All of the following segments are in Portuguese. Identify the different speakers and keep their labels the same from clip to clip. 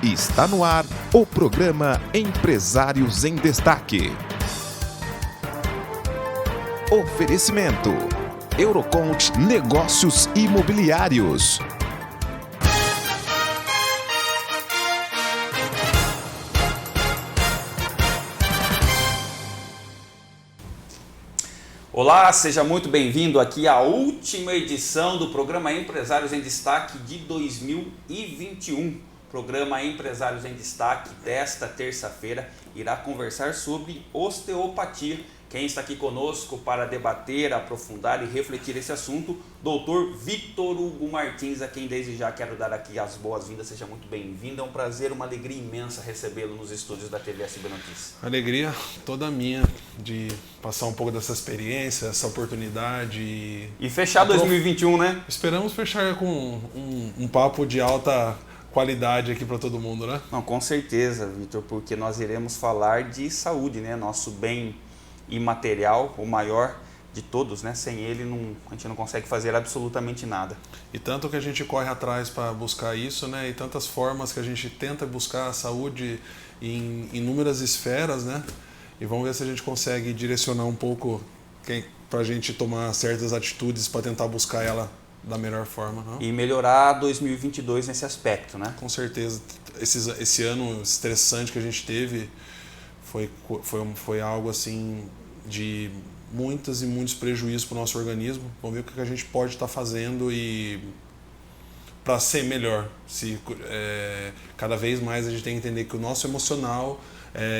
Speaker 1: Está no ar o programa Empresários em Destaque. Oferecimento: Eurocont Negócios Imobiliários.
Speaker 2: Olá, seja muito bem-vindo aqui à última edição do programa Empresários em Destaque de 2021. Programa Empresários em Destaque desta terça-feira irá conversar sobre osteopatia. Quem está aqui conosco para debater, aprofundar e refletir esse assunto, Dr. Victor Hugo Martins, a quem desde já quero dar aqui as boas-vindas. Seja muito bem-vindo, é um prazer, uma alegria imensa recebê-lo nos estúdios da TV SB Notícias.
Speaker 3: Alegria toda minha de passar um pouco dessa experiência, essa oportunidade.
Speaker 2: E fechar 2021, né?
Speaker 3: Esperamos fechar com um papo de alta qualidade aqui para todo mundo, né?
Speaker 2: Não, com certeza, Victor, porque nós iremos falar de saúde, né? Nosso bem imaterial, o maior de todos, né? Sem ele a gente não consegue fazer absolutamente nada.
Speaker 3: E tanto que a gente corre atrás para buscar isso, né? E tantas formas que a gente tenta buscar a saúde em inúmeras esferas, né? E vamos ver se a gente consegue direcionar um pouco para a gente tomar certas atitudes para tentar buscar ela da melhor forma. Não?
Speaker 2: E melhorar 2022 nesse aspecto, né?
Speaker 3: Com certeza. Esse ano estressante que a gente teve foi algo assim de muitos e muitos prejuízos para o nosso organismo. Vamos ver o que a gente pode estar fazendo e para ser melhor. Cada vez mais a gente tem que entender que o nosso emocional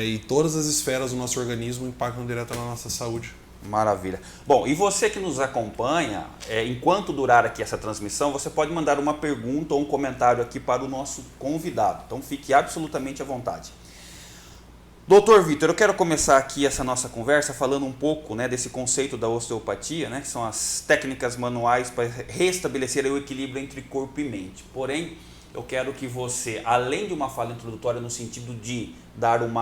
Speaker 3: e todas as esferas do nosso organismo impactam direto na nossa saúde.
Speaker 2: Maravilha. Bom, e você que nos acompanha, enquanto durar aqui essa transmissão, você pode mandar uma pergunta ou um comentário aqui para o nosso convidado. Então fique absolutamente à vontade. Doutor Victor, eu quero começar aqui essa nossa conversa falando um pouco, né, desse conceito da osteopatia, né, que são as técnicas manuais para restabelecer o equilíbrio entre corpo e mente. Porém, eu quero que você, além de uma fala introdutória no sentido de dar um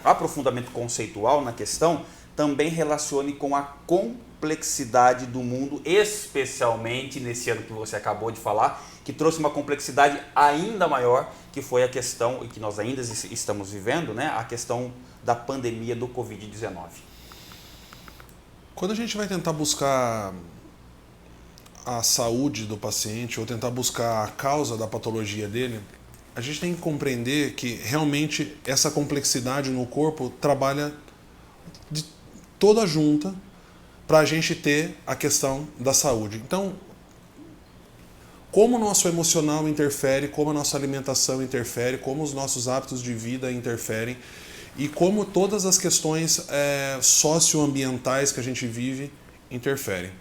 Speaker 2: aprofundamento conceitual na questão, também relacione com a complexidade do mundo, especialmente nesse ano que você acabou de falar, que trouxe uma complexidade ainda maior, que foi a questão, e que nós ainda estamos vivendo, né, a questão da pandemia do Covid-19.
Speaker 3: Quando a gente vai tentar buscar a saúde do paciente ou tentar buscar a causa da patologia dele, a gente tem que compreender que realmente essa complexidade no corpo trabalha de toda junta para a gente ter a questão da saúde. Então, como o nosso emocional interfere, como a nossa alimentação interfere, como os nossos hábitos de vida interferem e como todas as questões socioambientais que a gente vive interferem.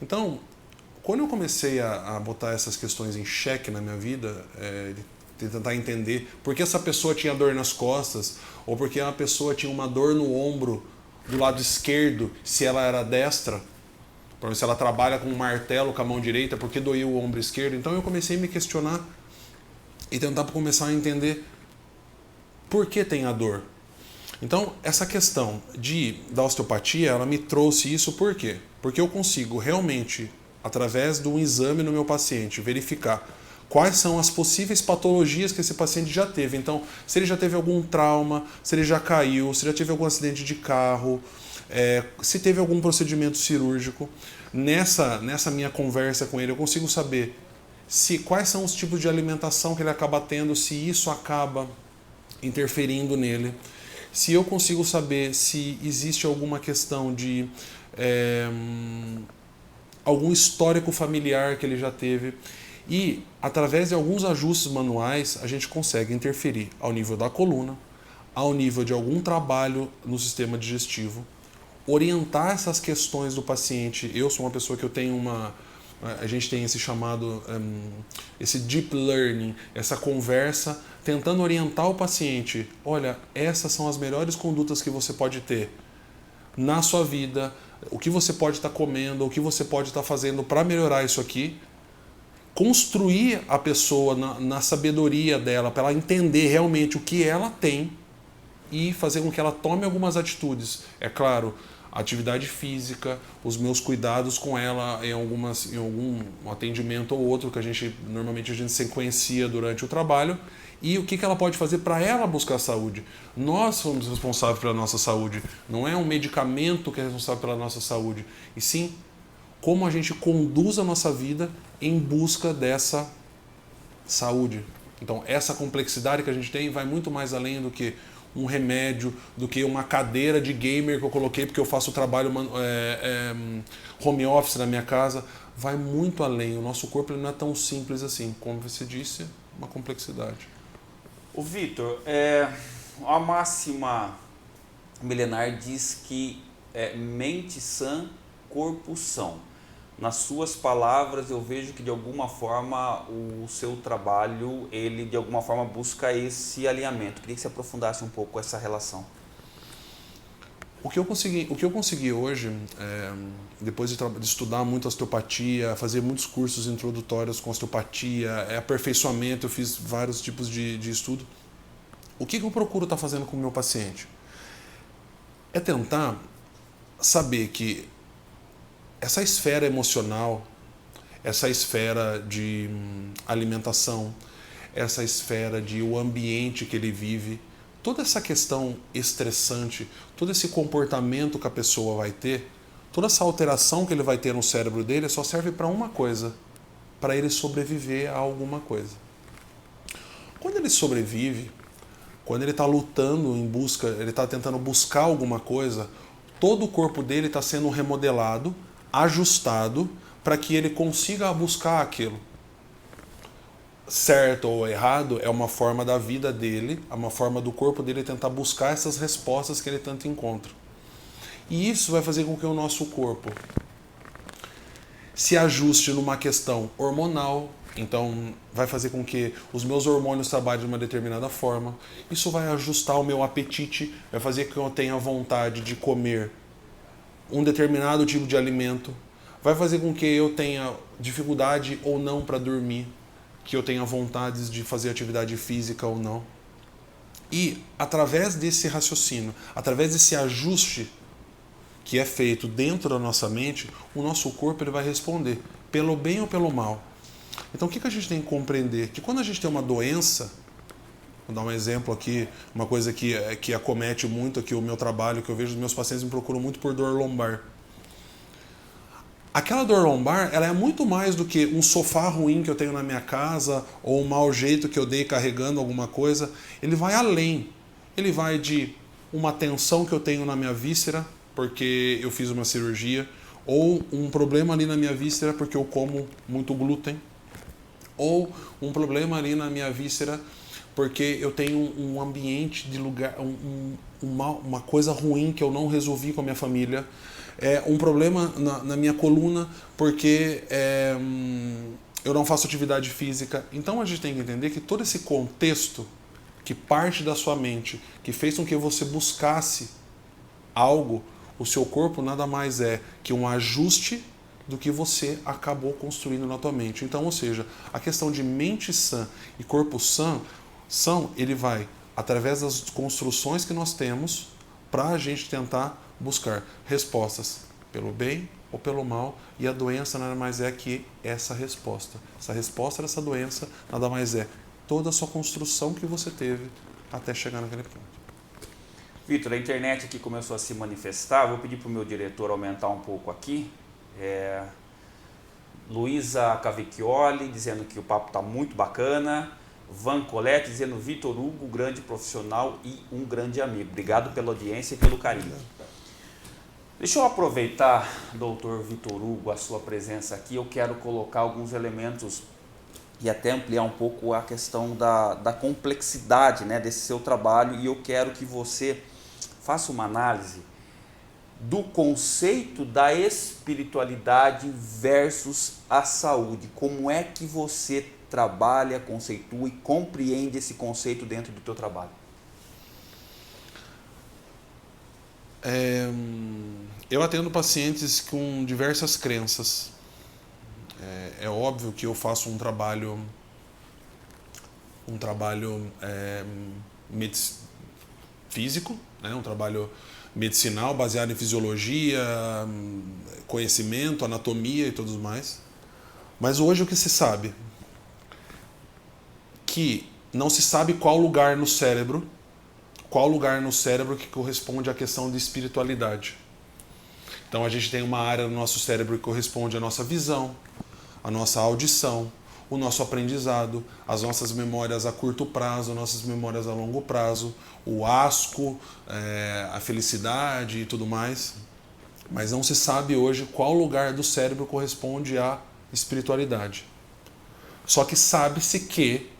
Speaker 3: Então, quando eu comecei a botar essas questões em xeque na minha vida, tentar entender por que essa pessoa tinha dor nas costas ou por que uma pessoa tinha uma dor no ombro do lado esquerdo, se ela era destra, para ver se ela trabalha com um martelo com a mão direita, por que doía o ombro esquerdo? Então eu comecei a me questionar e tentar começar a entender por que tem a dor. Então essa questão da osteopatia, ela me trouxe isso por quê? Porque eu consigo realmente, através de um exame no meu paciente, verificar quais são as possíveis patologias que esse paciente já teve. Então, se ele já teve algum trauma, se ele já caiu, se já teve algum acidente de carro, se teve algum procedimento cirúrgico. Nessa minha conversa com ele, eu consigo saber quais são os tipos de alimentação que ele acaba tendo, se isso acaba interferindo nele. Se eu consigo saber se existe alguma questão de algum histórico familiar que ele já teve. E, através de alguns ajustes manuais, a gente consegue interferir ao nível da coluna, ao nível de algum trabalho no sistema digestivo, orientar essas questões do paciente. Eu sou uma pessoa que eu tenho a gente tem esse chamado, esse deep learning, essa conversa, tentando orientar o paciente. Olha, essas são as melhores condutas que você pode ter na sua vida, o que você pode estar comendo, o que você pode estar fazendo para melhorar isso aqui. Construir a pessoa na sabedoria dela, para ela entender realmente o que ela tem e fazer com que ela tome algumas atitudes. É claro, a atividade física, os meus cuidados com ela em algum atendimento ou outro que normalmente a gente sequencia durante o trabalho, e o que ela pode fazer para ela buscar saúde. Nós somos responsáveis pela nossa saúde, não é um medicamento que é responsável pela nossa saúde, e sim como a gente conduz a nossa vida em busca dessa saúde. Então essa complexidade que a gente tem vai muito mais além do que um remédio, do que uma cadeira de gamer que eu coloquei porque eu faço trabalho home office na minha casa. Vai muito além. O nosso corpo ele não é tão simples assim. Como você disse, uma complexidade.
Speaker 2: O Vitor, a máxima milenar diz que mente sã, corpo são. Nas suas palavras, eu vejo que de alguma forma o seu trabalho, ele de alguma forma busca esse alinhamento. Queria que você aprofundasse um pouco essa relação.
Speaker 3: O que eu consegui hoje, depois de estudar muito osteopatia, fazer muitos cursos introdutórios com osteopatia, aperfeiçoamento, eu fiz vários tipos de estudo. O que eu procuro estar fazendo com o meu paciente? É tentar saber que essa esfera emocional, essa esfera de alimentação, essa esfera de o ambiente que ele vive, toda essa questão estressante, todo esse comportamento que a pessoa vai ter, toda essa alteração que ele vai ter no cérebro dele só serve para uma coisa, para ele sobreviver a alguma coisa. Quando ele sobrevive, quando ele está lutando em busca, ele está tentando buscar alguma coisa, todo o corpo dele está sendo remodelado, ajustado para que ele consiga buscar aquilo. Certo ou errado é uma forma da vida dele, é uma forma do corpo dele tentar buscar essas respostas que ele tanto encontra. E isso vai fazer com que o nosso corpo se ajuste numa questão hormonal, então vai fazer com que os meus hormônios trabalhem de uma determinada forma. Isso vai ajustar o meu apetite, vai fazer com que eu tenha vontade de comer um determinado tipo de alimento, vai fazer com que eu tenha dificuldade ou não para dormir, que eu tenha vontades de fazer atividade física ou não. E através desse raciocínio, através desse ajuste que é feito dentro da nossa mente, o nosso corpo ele vai responder, pelo bem ou pelo mal. Então o que a gente tem que compreender? Que quando a gente tem uma doença, vou dar um exemplo aqui, uma coisa que acomete muito aqui o meu trabalho, que eu vejo os meus pacientes me procuram muito por dor lombar. Aquela dor lombar, ela é muito mais do que um sofá ruim que eu tenho na minha casa ou um mau jeito que eu dei carregando alguma coisa. Ele vai além. Ele vai de uma tensão que eu tenho na minha víscera, porque eu fiz uma cirurgia, ou um problema ali na minha víscera porque eu como muito glúten, ou um problema ali na minha víscera porque eu tenho um ambiente de lugar, uma coisa ruim que eu não resolvi com a minha família, um problema na minha coluna porque eu não faço atividade física. Então a gente tem que entender que todo esse contexto que parte da sua mente, que fez com que você buscasse algo, o seu corpo nada mais é que um ajuste do que você acabou construindo na tua mente. Então, ou seja, a questão de mente sã e corpo sã, ele vai, através das construções que nós temos, para a gente tentar buscar respostas pelo bem ou pelo mal, e a doença nada mais é que essa resposta. Essa resposta dessa doença nada mais é toda a sua construção que você teve até chegar naquele ponto.
Speaker 2: Vitor, a internet aqui começou a se manifestar, vou pedir para o meu diretor aumentar um pouco aqui. Luísa Cavicchioli dizendo que o papo está muito bacana. Van Colette dizendo Vitor Hugo, grande profissional e um grande amigo. Obrigado pela audiência e pelo carinho. Deixa eu aproveitar, doutor Vitor Hugo, a sua presença aqui. Eu quero colocar alguns elementos e até ampliar um pouco a questão da complexidade, né, desse seu trabalho. E eu quero que você faça uma análise do conceito da espiritualidade versus a saúde. Como é que você trabalha, conceitua e compreende esse conceito dentro do teu trabalho?
Speaker 3: Eu atendo pacientes com diversas crenças. É óbvio que eu faço um trabalho físico, né? Um trabalho medicinal, baseado em fisiologia, conhecimento, anatomia e tudo mais. Mas hoje o que se sabe? Que não se sabe qual lugar no cérebro que corresponde à questão de espiritualidade. Então a gente tem uma área no nosso cérebro que corresponde à nossa visão, à nossa audição, o nosso aprendizado, as nossas memórias a curto prazo, as nossas memórias a longo prazo, o asco, a felicidade e tudo mais. Mas não se sabe hoje qual lugar do cérebro corresponde à espiritualidade. Só que sabe-se que,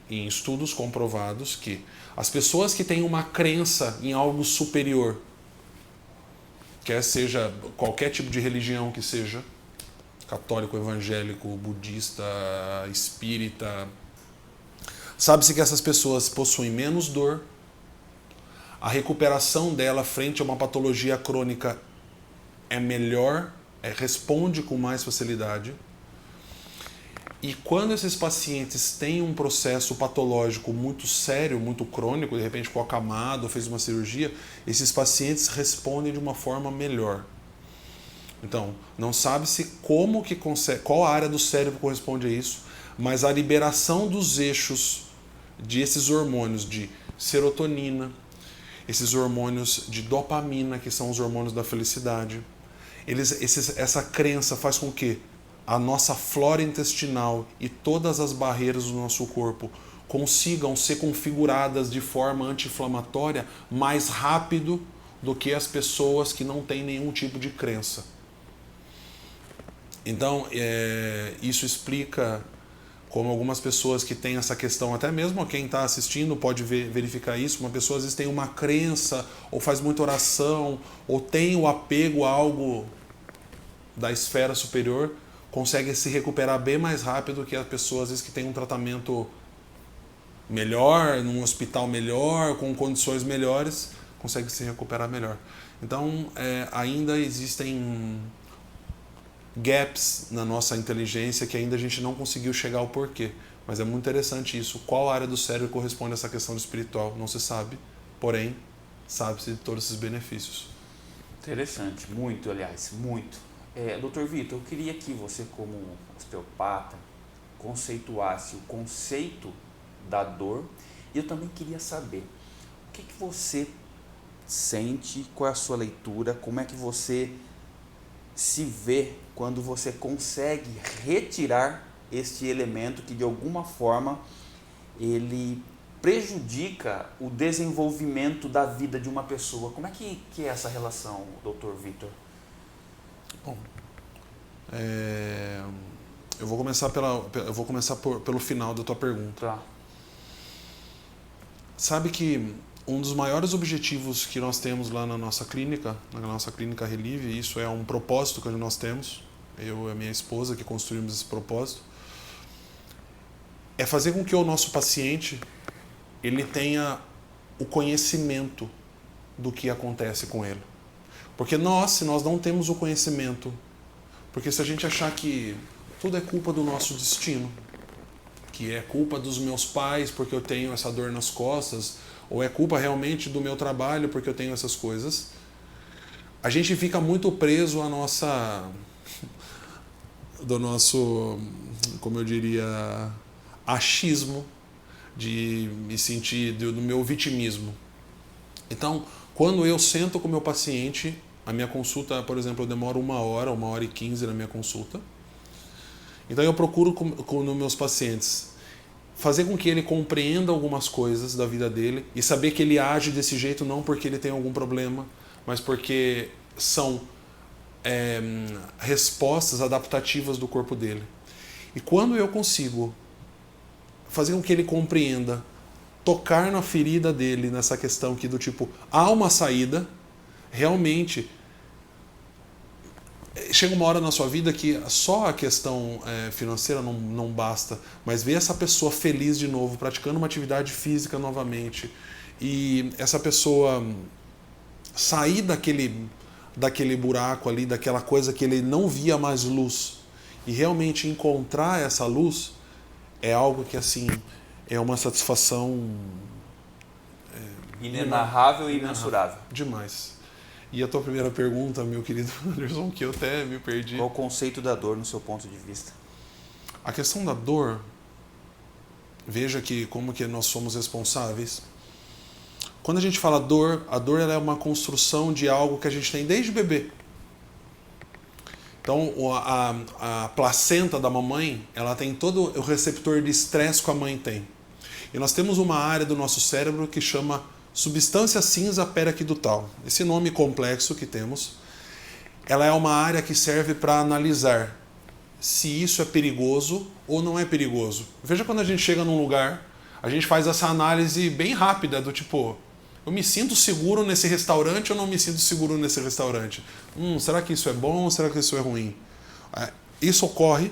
Speaker 3: em estudos comprovados, que as pessoas que têm uma crença em algo superior, quer seja qualquer tipo de religião que seja, católico, evangélico, budista, espírita, sabe-se que essas pessoas possuem menos dor, a recuperação dela frente a uma patologia crônica é melhor, responde com mais facilidade. E quando esses pacientes têm um processo patológico muito sério, muito crônico, de repente ficou acamado, fez uma cirurgia, esses pacientes respondem de uma forma melhor. Então, não sabe-se qual área do cérebro corresponde a isso, mas a liberação dos eixos desses hormônios de serotonina, esses hormônios de dopamina, que são os hormônios da felicidade, essa crença faz com que a nossa flora intestinal e todas as barreiras do nosso corpo consigam ser configuradas de forma anti-inflamatória mais rápido do que as pessoas que não têm nenhum tipo de crença. Então, isso explica como algumas pessoas que têm essa questão, até mesmo quem está assistindo pode verificar isso, uma pessoa às vezes tem uma crença, ou faz muita oração, ou tem o apego a algo da esfera superior, consegue se recuperar bem mais rápido que as pessoas às vezes que têm um tratamento melhor, num hospital melhor, com condições melhores, consegue se recuperar melhor. Então, ainda existem gaps na nossa inteligência que ainda a gente não conseguiu chegar ao porquê. Mas é muito interessante isso. Qual área do cérebro corresponde a essa questão espiritual? Não se sabe, porém, sabe-se de todos esses benefícios.
Speaker 2: Interessante, muito, aliás, muito. Dr. Vitor, eu queria que você, como osteopata, conceituasse o conceito da dor, e eu também queria saber o que você sente, qual é a sua leitura, como é que você se vê quando você consegue retirar este elemento que de alguma forma ele prejudica o desenvolvimento da vida de uma pessoa. Como é que é essa relação, Dr. Vitor?
Speaker 3: Bom, eu vou começar pelo final da tua pergunta.
Speaker 2: Tá.
Speaker 3: Sabe que um dos maiores objetivos que nós temos lá na nossa clínica Relive, isso é um propósito que nós temos, eu e a minha esposa que construímos esse propósito, é fazer com que o nosso paciente ele tenha o conhecimento do que acontece com ele. Porque se nós não temos o conhecimento, porque se a gente achar que tudo é culpa do nosso destino, que é culpa dos meus pais porque eu tenho essa dor nas costas, ou é culpa realmente do meu trabalho porque eu tenho essas coisas, a gente fica muito preso do nosso, como eu diria, achismo, de me sentir do meu vitimismo. Então, quando eu sento com o meu paciente, a minha consulta, por exemplo, eu demoro 1h e 15 na minha consulta. Então eu procuro nos meus pacientes fazer com que ele compreenda algumas coisas da vida dele e saber que ele age desse jeito não porque ele tem algum problema, mas porque são respostas adaptativas do corpo dele. E quando eu consigo fazer com que ele compreenda, tocar na ferida dele, nessa questão aqui do tipo, há uma saída, realmente chega uma hora na sua vida que só a questão financeira não basta, mas ver essa pessoa feliz de novo, praticando uma atividade física novamente, e essa pessoa sair daquele buraco ali, daquela coisa que ele não via mais luz, e realmente encontrar essa luz, é algo que assim é uma satisfação
Speaker 2: inenarrável e imensurável.
Speaker 3: Demais. E a tua primeira pergunta, meu querido Anderson, que eu até me perdi.
Speaker 2: Qual o conceito da dor no seu ponto de vista?
Speaker 3: A questão da dor, veja que como que nós somos responsáveis. Quando a gente fala dor, a dor ela é uma construção de algo que a gente tem desde bebê. Então, a placenta da mamãe, ela tem todo o receptor de estresse que a mãe tem. E nós temos uma área do nosso cérebro que chama substância cinza periaquidutal. Esse nome complexo que temos, ela é uma área que serve para analisar se isso é perigoso ou não é perigoso. Veja quando a gente chega num lugar, a gente faz essa análise bem rápida do tipo, eu me sinto seguro nesse restaurante ou não me sinto seguro nesse restaurante? Será que isso é bom ou será que isso é ruim? Isso ocorre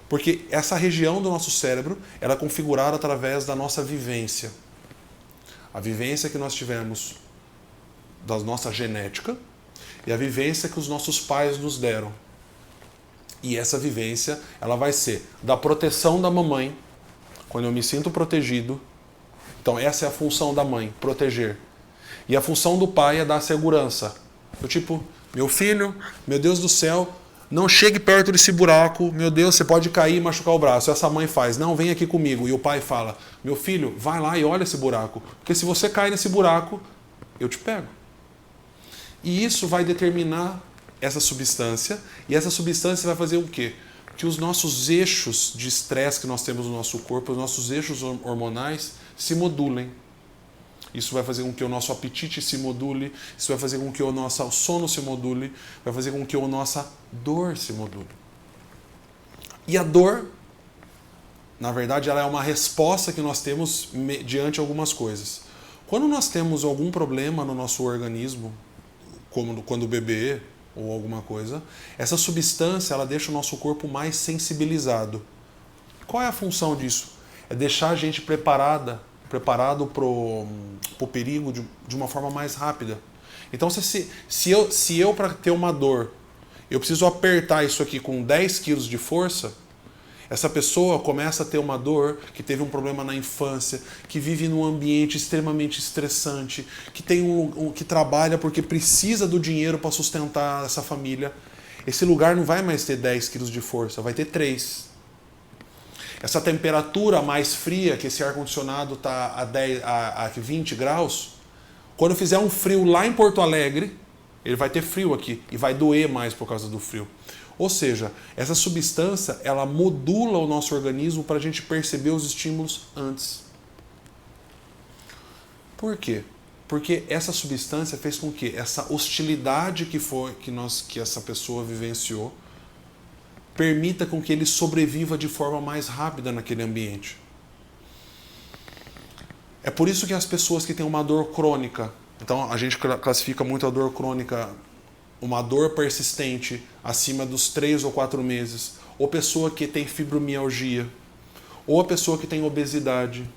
Speaker 3: porque essa região do nosso cérebro ela é configurada através da nossa vivência. A vivência que nós tivemos da nossa genética e a vivência que os nossos pais nos deram. E essa vivência ela vai ser da proteção da mamãe, quando eu me sinto protegido. Então essa é a função da mãe, proteger. E a função do pai é dar segurança. Do tipo, meu filho, meu Deus do céu, não chegue perto desse buraco, meu Deus, você pode cair e machucar o braço. Essa mãe faz, não, vem aqui comigo. E o pai fala, meu filho, vai lá e olha esse buraco. Porque se você cair nesse buraco, eu te pego. E isso vai determinar essa substância. E essa substância vai fazer o quê? Que os nossos eixos de estresse que nós temos no nosso corpo, os nossos eixos hormonais, se modulem. Isso vai fazer com que o nosso apetite se module, isso vai fazer com que o nosso sono se module, vai fazer com que a nossa dor se module. E a dor, na verdade, ela é uma resposta que nós temos diante de algumas coisas. Quando nós temos algum problema no nosso organismo, como quando o bebê ou alguma coisa, essa substância ela deixa o nosso corpo mais sensibilizado. Qual é a função disso? É deixar a gente preparado para o perigo de uma forma mais rápida. Então, se eu para ter uma dor, eu preciso apertar isso aqui com 10 quilos de força, essa pessoa começa a ter uma dor, que teve um problema na infância, que vive num ambiente extremamente estressante, que trabalha porque precisa do dinheiro para sustentar essa família. Esse lugar não vai mais ter 10 quilos de força, vai ter 3. Essa temperatura mais fria, que esse ar-condicionado está a 20 graus, quando fizer um frio lá em Porto Alegre, ele vai ter frio aqui e vai doer mais por causa do frio. Ou seja, essa substância, ela modula o nosso organismo para a gente perceber os estímulos antes. Por quê? Porque essa substância fez com que essa hostilidade que essa pessoa vivenciou permita com que ele sobreviva de forma mais rápida naquele ambiente. É por isso que as pessoas que têm uma dor crônica, então a gente classifica muito a dor crônica, uma dor persistente acima dos 3 ou 4 meses, ou pessoa que tem fibromialgia, ou a pessoa que tem obesidade,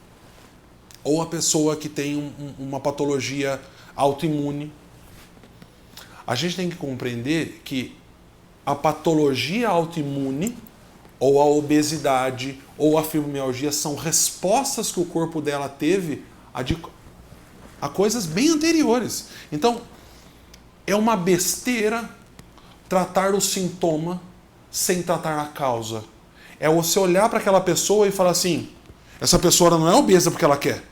Speaker 3: ou a pessoa que tem uma patologia autoimune. A gente tem que compreender que a patologia autoimune, ou a obesidade, ou a fibromialgia são respostas que o corpo dela teve a coisas bem anteriores. Então, é uma besteira tratar o sintoma sem tratar a causa. É você olhar para aquela pessoa e falar assim, essa pessoa não é obesa porque ela quer.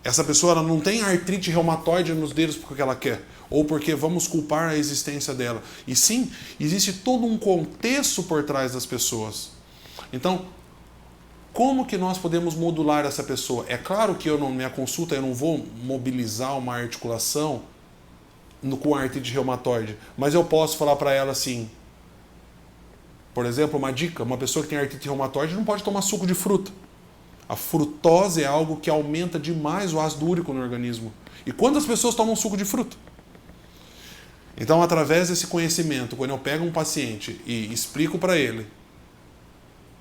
Speaker 3: Essa pessoa não tem artrite reumatoide nos dedos porque ela quer. Ou porque vamos culpar a existência dela. E sim, existe todo um contexto por trás das pessoas. Então, como que nós podemos modular essa pessoa? É claro que minha consulta eu não vou mobilizar uma articulação com artrite reumatoide. Mas eu posso falar para ela assim, por exemplo, uma dica, uma pessoa que tem artrite reumatoide não pode tomar suco de fruta. A frutose é algo que aumenta demais o ácido úrico no organismo. E quantas pessoas tomam suco de fruta? Então, através desse conhecimento, quando eu pego um paciente e explico para ele,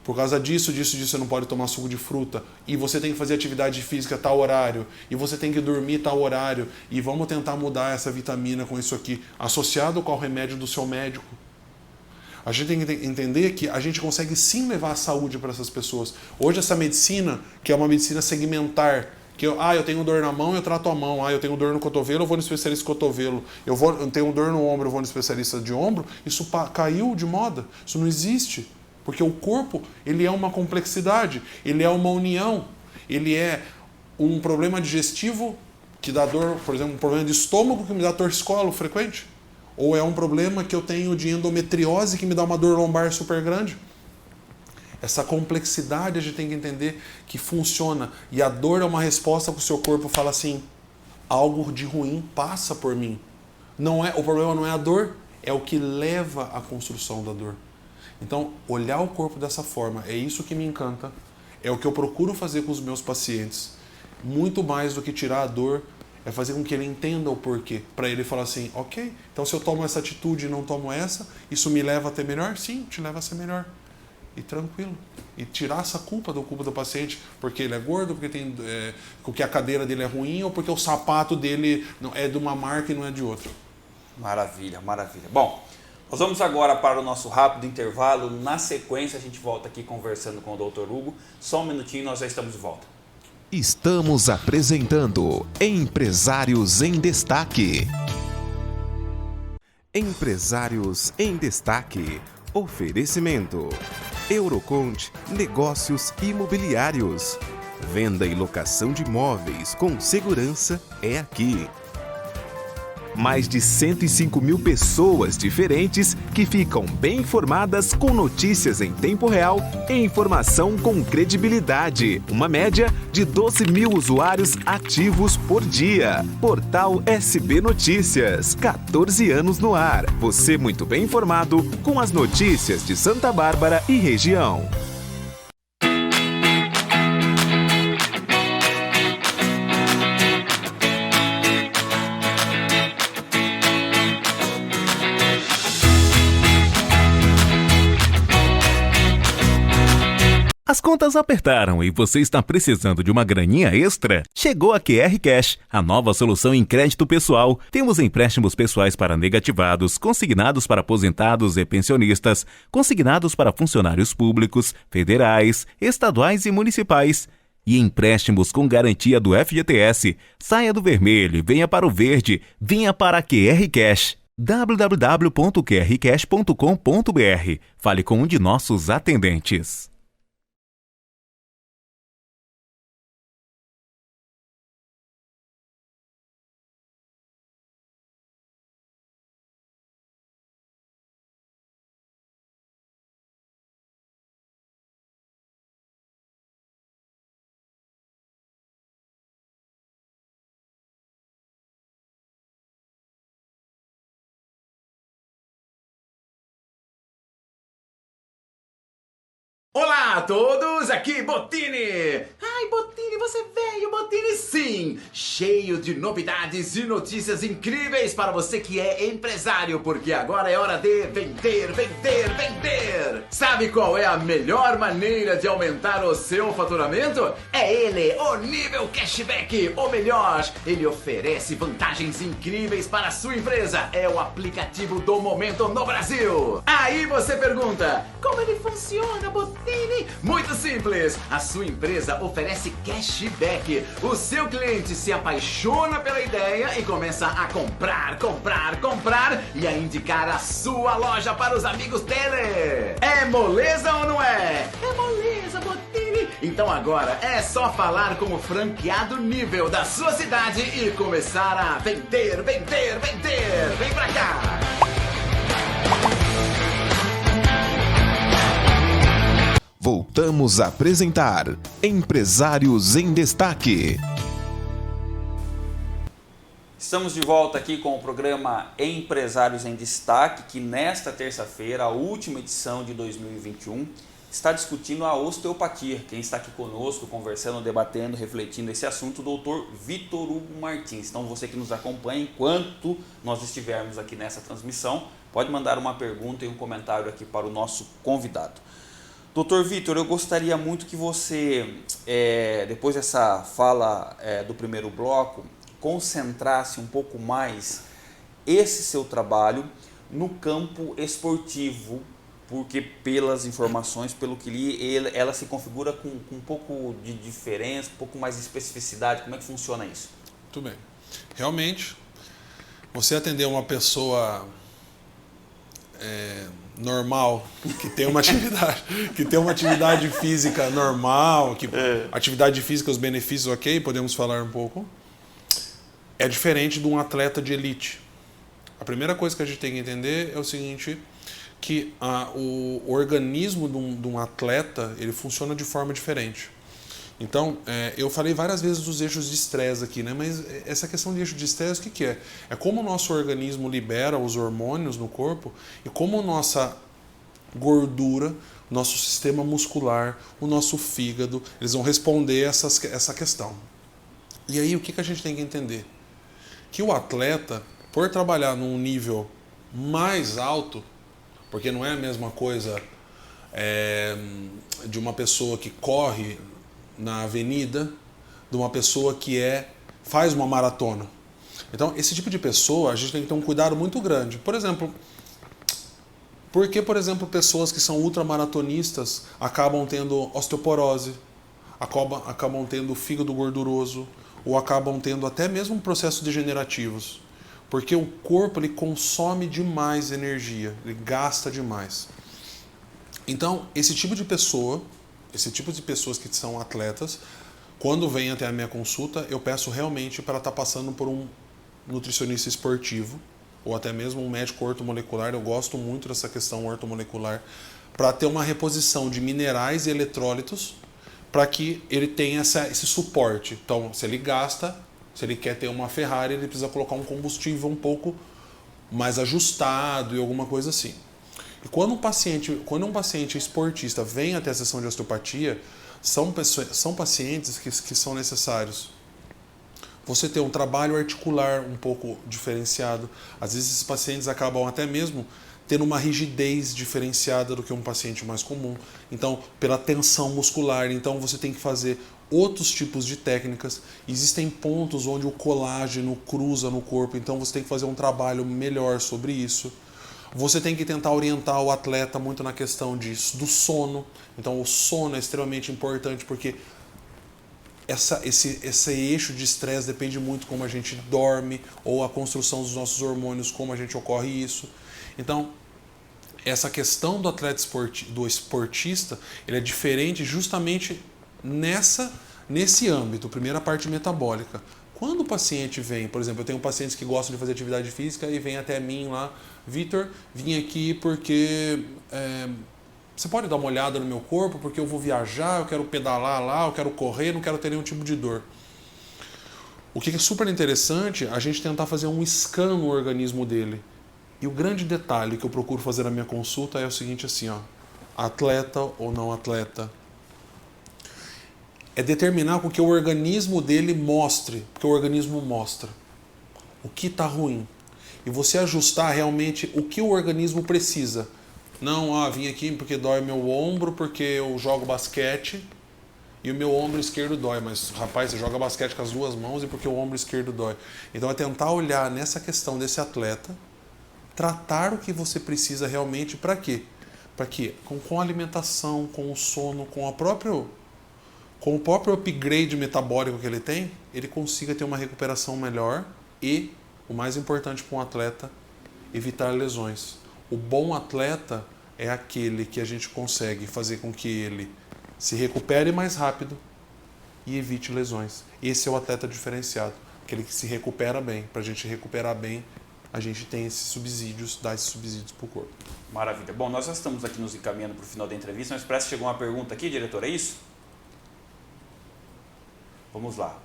Speaker 3: por causa disso, você não pode tomar suco de fruta, e você tem que fazer atividade física a tal horário, e você tem que dormir a tal horário, e vamos tentar mudar essa vitamina com isso aqui, associado com o remédio do seu médico. A gente tem que entender que a gente consegue sim levar a saúde para essas pessoas. Hoje essa medicina, que é uma medicina segmentar, Eu tenho dor na mão, eu trato a mão. Eu tenho dor no cotovelo, eu vou no especialista de cotovelo. Eu tenho dor no ombro, eu vou no especialista de ombro. Isso caiu de moda. Isso não existe. Porque o corpo, ele é uma complexidade. Ele é uma união. Ele é um problema digestivo que dá dor, por exemplo, um problema de estômago que me dá torcicolo frequente. Ou é um problema que eu tenho de endometriose que me dá uma dor lombar super grande. Essa complexidade a gente tem que entender que funciona. E a dor é uma resposta que o seu corpo fala assim, algo de ruim passa por mim. O problema não é a dor, é o que leva à construção da dor. Então, olhar o corpo dessa forma, é isso que me encanta. É o que eu procuro fazer com os meus pacientes. Muito mais do que tirar a dor, é fazer com que ele entenda o porquê. Para ele falar assim, ok, então se eu tomo essa atitude e não tomo essa, isso me leva a ter melhor? Sim, te leva a ser melhor. E tranquilo. E tirar essa culpa do paciente, porque ele é gordo, porque a cadeira dele é ruim, ou porque o sapato dele é de uma marca e não é de outra.
Speaker 2: Maravilha, maravilha. Bom, nós vamos agora para o nosso rápido intervalo. Na sequência, a gente volta aqui conversando com o Dr. Hugo. Só um minutinho, nós já estamos de volta.
Speaker 1: Estamos apresentando Empresários em Destaque. Empresários em Destaque. Oferecimento: Eurocont Negócios Imobiliários. Venda e locação de imóveis com segurança é aqui. Mais de 105 mil pessoas diferentes que ficam bem informadas com notícias em tempo real e informação com credibilidade. Uma média de 12 mil usuários ativos por dia. Portal SB Notícias. 14 anos no ar. Você muito bem informado com as notícias de Santa Bárbara e região.
Speaker 4: As contas apertaram e você está precisando de uma graninha extra? Chegou a QR Cash, a nova solução em crédito pessoal. Temos empréstimos pessoais para negativados, consignados para aposentados e pensionistas, consignados para funcionários públicos, federais, estaduais e municipais. E empréstimos com garantia do FGTS. Saia do vermelho e venha para o verde. Venha para a QR Cash. www.qrcash.com.br. Fale com um de nossos atendentes.
Speaker 5: Olá a todos, aqui Bottini! Ai, Bottini, você veio, Bottini, sim! Cheio de novidades e notícias incríveis para você que é empresário, porque agora é hora de vender, vender, vender! Sabe qual é a melhor maneira de aumentar o seu faturamento? É ele, o Nível Cashback! Ou melhor, ele oferece vantagens incríveis para a sua empresa. É o aplicativo do momento no Brasil! Aí você pergunta, como ele funciona, Bottini? Muito simples, a sua empresa oferece cashback. O seu cliente se apaixona pela ideia e começa a comprar, comprar, comprar e a indicar a sua loja para os amigos dele. É moleza ou não é? É moleza, Bottini. Então agora é só falar com o franqueado Nível da sua cidade e começar a vender, vender, vender. Vem pra cá.
Speaker 1: Voltamos a apresentar Empresários em Destaque.
Speaker 2: Estamos de volta aqui com o programa Empresários em Destaque, que nesta terça-feira, a última edição de 2021, está discutindo a osteopatia. Quem está aqui conosco, conversando, debatendo, refletindo esse assunto, o Dr. Vitor Hugo Martins. Então você que nos acompanha, enquanto nós estivermos aqui nessa transmissão, pode mandar uma pergunta e um comentário aqui para o nosso convidado. Doutor Vitor, eu gostaria muito que você, depois dessa fala do primeiro bloco, concentrasse um pouco mais esse seu trabalho no campo esportivo porque pelas informações, pelo que li, ela se configura com um pouco de diferença, um pouco mais de especificidade. Como é que funciona isso?
Speaker 3: Muito bem. Realmente, você atender uma pessoa normal, que tem uma atividade física normal, atividade física, os benefícios, ok, podemos falar um pouco, é diferente de um atleta de elite. A primeira coisa que a gente tem que entender é o seguinte, que o organismo de um atleta, ele funciona de forma diferente. Então, eu falei várias vezes dos eixos de estresse aqui, né? Mas essa questão de eixo de estresse, o que é? É como o nosso organismo libera os hormônios no corpo e como nossa gordura, nosso sistema muscular, o nosso fígado, eles vão responder essa questão. E aí, o que a gente tem que entender? Que o atleta, por trabalhar num nível mais alto, porque não é a mesma coisa de uma pessoa que corre na avenida, de uma pessoa que faz uma maratona. Então, esse tipo de pessoa, a gente tem que ter um cuidado muito grande. Por exemplo, pessoas que são ultramaratonistas acabam tendo osteoporose, acabam tendo fígado gorduroso, ou acabam tendo até mesmo processos degenerativos. Porque o corpo ele consome demais energia, ele gasta demais. Então, esse tipo de pessoas que são atletas, quando vêm até a minha consulta, eu peço realmente para estar passando por um nutricionista esportivo, ou até mesmo um médico ortomolecular. Eu gosto muito dessa questão ortomolecular, para ter uma reposição de minerais e eletrólitos, para que ele tenha esse suporte. Então, se ele quer ter uma Ferrari, ele precisa colocar um combustível um pouco mais ajustado e alguma coisa assim. E quando um paciente esportista vem até a sessão de osteopatia, são pacientes que são necessários você ter um trabalho articular um pouco diferenciado. Às vezes esses pacientes acabam até mesmo tendo uma rigidez diferenciada do que um paciente mais comum. Então, pela tensão muscular, então você tem que fazer outros tipos de técnicas. Existem pontos onde o colágeno cruza no corpo, então você tem que fazer um trabalho melhor sobre isso. Você tem que tentar orientar o atleta muito na questão do sono. Então, o sono é extremamente importante porque esse eixo de estresse depende muito como a gente dorme ou a construção dos nossos hormônios, como a gente ocorre isso. Então, essa questão do atleta do esportista, ele é diferente justamente nesse âmbito, primeira parte metabólica. Quando o paciente vem, por exemplo, eu tenho pacientes que gostam de fazer atividade física e vem até mim lá, Vitor, vim aqui porque você pode dar uma olhada no meu corpo, porque eu vou viajar, eu quero pedalar lá, eu quero correr, não quero ter nenhum tipo de dor. O que é super interessante, a gente tentar fazer um scan no organismo dele. E o grande detalhe que eu procuro fazer na minha consulta é o seguinte, assim, ó, atleta ou não atleta. É determinar com que o organismo dele mostre, porque o organismo mostra o que está ruim. E você ajustar realmente o que o organismo precisa. Não, vim aqui porque dói meu ombro, porque eu jogo basquete e o meu ombro esquerdo dói. Mas, rapaz, você joga basquete com as duas mãos e porque o ombro esquerdo dói. Então é tentar olhar nessa questão desse atleta, tratar o que você precisa realmente para quê? Para quê? Com a alimentação, com o sono, com o próprio upgrade metabólico que ele tem, ele consiga ter uma recuperação melhor e, o mais importante para um atleta, evitar lesões. O bom atleta é aquele que a gente consegue fazer com que ele se recupere mais rápido e evite lesões. Esse é o atleta diferenciado, aquele que se recupera bem. Para a gente recuperar bem, a gente tem esses subsídios, dá esses subsídios para o corpo.
Speaker 2: Maravilha. Bom, nós já estamos aqui nos encaminhando para o final da entrevista, mas parece que chegou uma pergunta aqui, diretor, é isso? Vamos lá.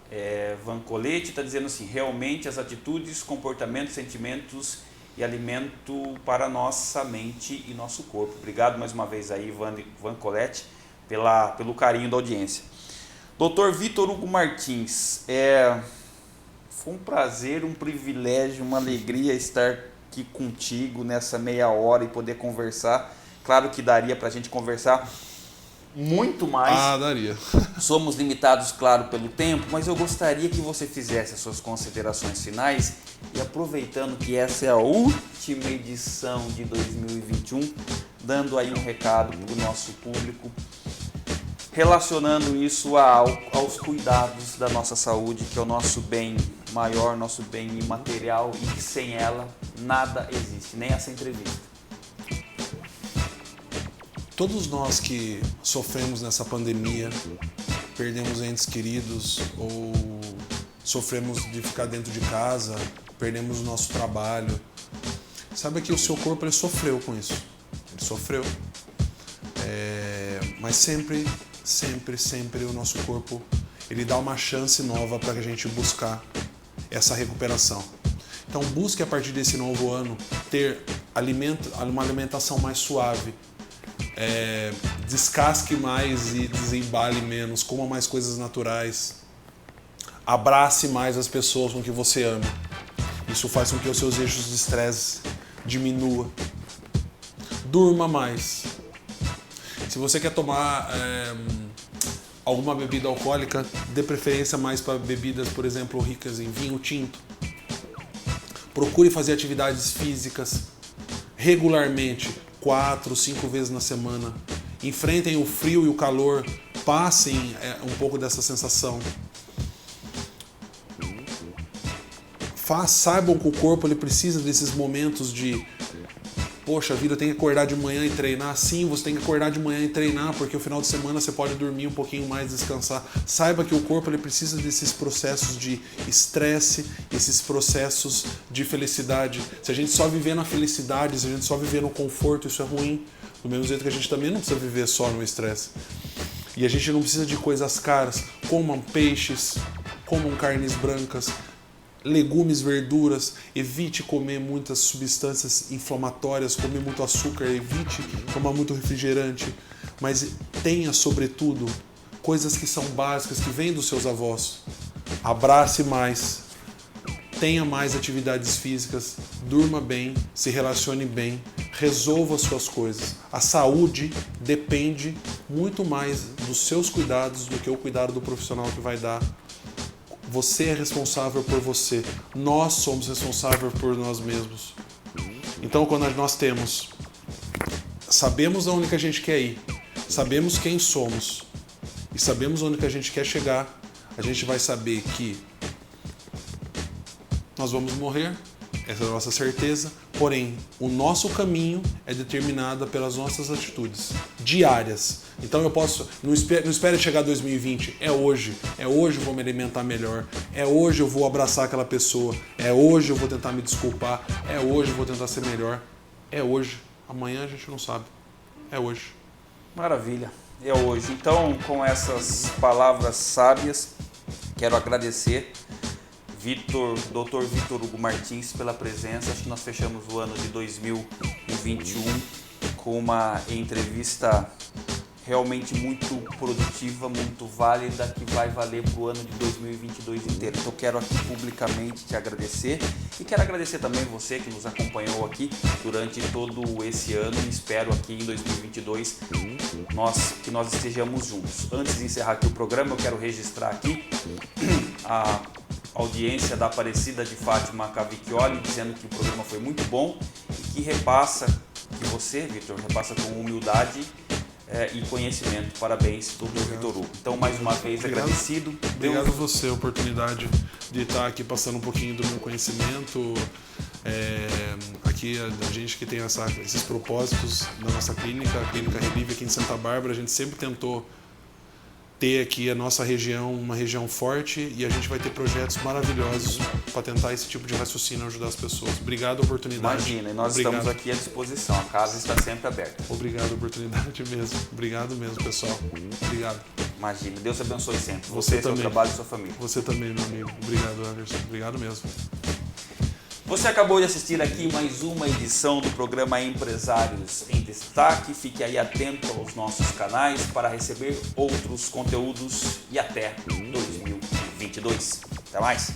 Speaker 2: Van Colete está dizendo assim, realmente as atitudes, comportamentos, sentimentos e alimento para nossa mente e nosso corpo. Obrigado mais uma vez aí, Van Colete, pelo carinho da audiência. Dr. Vitor Hugo Martins, foi um prazer, um privilégio, uma alegria estar aqui contigo nessa meia hora e poder conversar. Claro que daria para a gente conversar muito mais.
Speaker 3: Daria.
Speaker 2: Somos limitados, claro, pelo tempo, mas eu gostaria que você fizesse as suas considerações finais e aproveitando que essa é a última edição de 2021, dando aí um recado para o nosso público, relacionando isso aos cuidados da nossa saúde, que é o nosso bem maior, nosso bem imaterial e que sem ela nada existe, nem essa entrevista.
Speaker 3: Todos nós que sofremos nessa pandemia, perdemos entes queridos ou sofremos de ficar dentro de casa, perdemos o nosso trabalho, saiba que o seu corpo ele sofreu com isso, ele sofreu, mas sempre o nosso corpo ele dá uma chance nova para a gente buscar essa recuperação. Então busque a partir desse novo ano ter uma alimentação mais suave, descasque mais e desembale menos, coma mais coisas naturais, abrace mais as pessoas com que você ama. Isso faz com que os seus eixos de estresse diminuam. Durma mais. Se você quer tomar alguma bebida alcoólica, dê preferência mais para bebidas, por exemplo, ricas em vinho tinto. Procure fazer atividades físicas regularmente, 4, 5 vezes na semana. Enfrentem o frio e o calor, passem um pouco dessa sensação. Saibam que o corpo ele precisa desses momentos de poxa vida, eu tenho que acordar de manhã e treinar. Sim, você tem que acordar de manhã e treinar, porque no final de semana você pode dormir um pouquinho mais, descansar. Saiba que o corpo ele precisa desses processos de estresse, esses processos de felicidade. Se a gente só viver na felicidade, se a gente só viver no conforto, isso é ruim. Do mesmo jeito que a gente também não precisa viver só no estresse. E a gente não precisa de coisas caras. Comam peixes, comam carnes brancas, legumes, verduras, evite comer muitas substâncias inflamatórias, comer muito açúcar, evite tomar muito refrigerante, mas tenha, sobretudo, coisas que são básicas, que vêm dos seus avós. Abrace mais, tenha mais atividades físicas, durma bem, se relacione bem, resolva as suas coisas. A saúde depende muito mais dos seus cuidados do que o cuidado do profissional que vai dar. Você é responsável por você. Nós somos responsáveis por nós mesmos. Então, quando nós sabemos aonde que a gente quer ir, sabemos quem somos e sabemos onde que a gente quer chegar, a gente vai saber que nós vamos morrer, essa é a nossa certeza, porém, o nosso caminho é determinado pelas nossas atitudes diárias. Então eu posso, não espere chegar 2020, é hoje eu vou me alimentar melhor, é hoje eu vou abraçar aquela pessoa, é hoje eu vou tentar me desculpar, é hoje eu vou tentar ser melhor, é hoje, amanhã a gente não sabe, é hoje.
Speaker 2: Maravilha, é hoje. Então, com essas palavras sábias, quero agradecer Dr. Vitor Hugo Martins pela presença. Acho que nós fechamos o ano de 2021 com uma entrevista realmente muito produtiva, muito válida, que vai valer para o ano de 2022 inteiro. Então quero aqui publicamente te agradecer e quero agradecer também você que nos acompanhou aqui durante todo esse ano e espero aqui em 2022 que nós estejamos juntos. Antes de encerrar aqui o programa, eu quero registrar aqui a audiência da Aparecida de Fátima Cavicchioli, dizendo que o programa foi muito bom e que repassa, que você, Vitor, repassa com humildade e conhecimento. Parabéns, Dr. Vitor Hugo. Então, mais uma vez, agradecido.
Speaker 3: Obrigado a você, a oportunidade de estar aqui passando um pouquinho do meu conhecimento. Aqui, a gente que tem esses propósitos na nossa clínica, a Clínica Relive aqui em Santa Bárbara, a gente sempre tentou ter aqui a nossa região, uma região forte, e a gente vai ter projetos maravilhosos para tentar esse tipo de raciocínio ajudar as pessoas. Obrigado a oportunidade.
Speaker 2: Imagina, e nós estamos aqui à disposição, a casa está sempre aberta.
Speaker 3: Obrigado a oportunidade mesmo. Obrigado mesmo, pessoal. Obrigado.
Speaker 2: Imagina, Deus abençoe sempre. Você seu trabalho e sua família.
Speaker 3: Você também, meu amigo. Obrigado, Anderson. Obrigado mesmo.
Speaker 2: Você acabou de assistir aqui mais uma edição do programa Empresários em Destaque. Fique aí atento aos nossos canais para receber outros conteúdos e até 2022. Até mais!